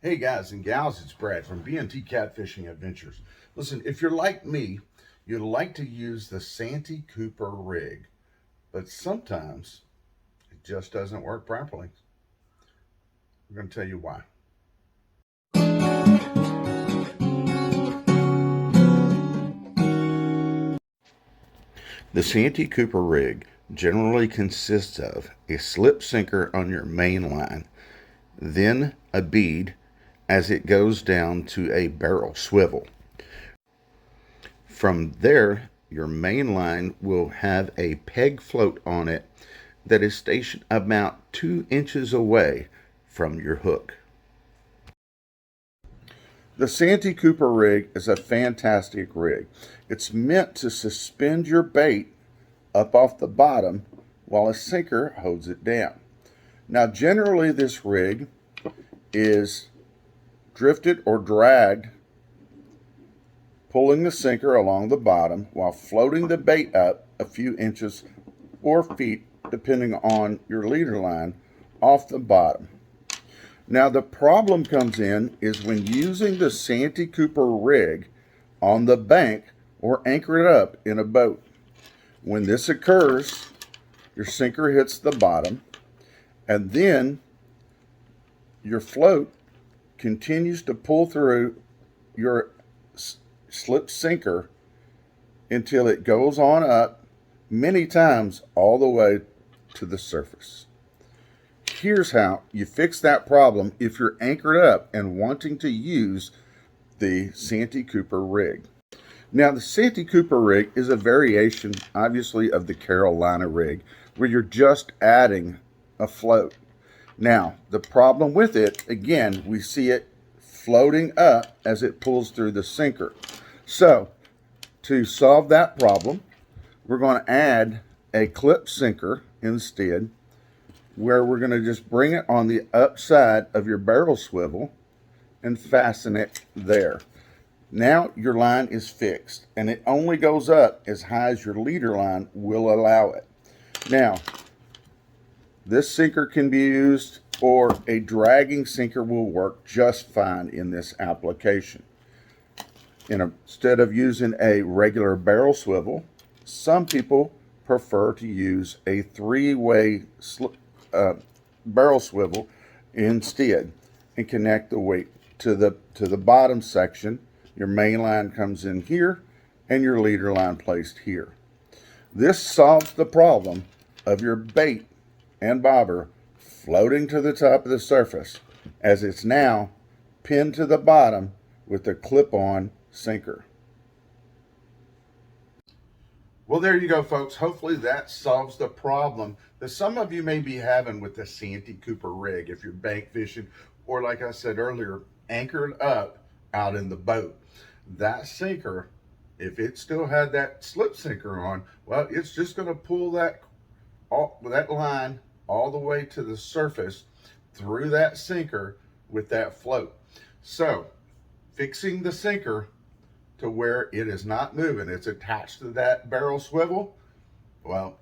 Hey guys and gals, it's Brad from B&T Catfishing Adventures. Listen, if you're like me, you'd like to use the Santee Cooper rig, but sometimes it just doesn't work properly. We're going to tell you why. The Santee Cooper rig generally consists of a slip sinker on your main line, then a bead as it goes down to a barrel swivel. From there, your main line will have a peg float on it that is stationed about 2 inches away from your hook. The Santee Cooper rig is a fantastic rig. It's meant to suspend your bait up off the bottom while a sinker holds it down. Now, generally this rig is drifted or dragged, pulling the sinker along the bottom while floating the bait up a few inches or feet, depending on your leader line, off the bottom. Now the problem comes in is when using the Santee Cooper rig on the bank or anchored up in a boat. When this occurs, your sinker hits the bottom and then your float continues to pull through your slip sinker until it goes on up many times all the way to the surface. Here's how you fix that problem if you're anchored up and wanting to use the Santee Cooper rig. Now, the Santee Cooper rig is a variation, obviously, of the Carolina rig, where you're just adding a float. Now, the problem with it, again, we see it floating up as it pulls through the sinker. So, to solve that problem, we're going to add a clip sinker instead, where we're going to just bring it on the upside of your barrel swivel and fasten it there. Now your line is fixed, and it only goes up as high as your leader line will allow it. Now, this sinker can be used, or a dragging sinker will work just fine in this application. Instead of using a regular barrel swivel, some people prefer to use a three-way barrel swivel instead and connect the weight to the bottom section. Your main line comes in here and your leader line placed here. This solves the problem of your bait and bobber floating to the top of the surface, as it's now pinned to the bottom with a clip-on sinker. Well, there you go, folks. Hopefully that solves the problem that some of you may be having with the Santee Cooper rig if you're bank fishing, or like I said earlier, anchored up out in the boat. That sinker, if it still had that slip sinker on, well, it's just going to pull that line all the way to the surface through that sinker with that float. So, fixing the sinker to where it is not moving, it's attached to that barrel swivel, well,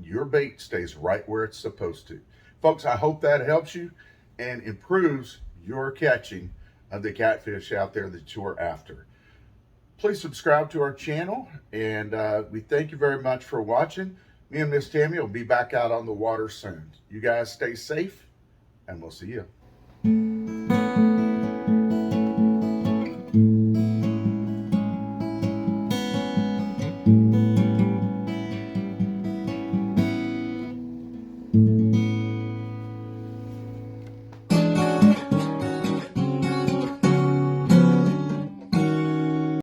your bait stays right where it's supposed to. Folks, I hope that helps you and improves your catching of the catfish out there that you're after. Please subscribe to our channel, and we thank you very much for watching. Me and Miss Tammy will be back out on the water soon. You guys stay safe, and we'll see you.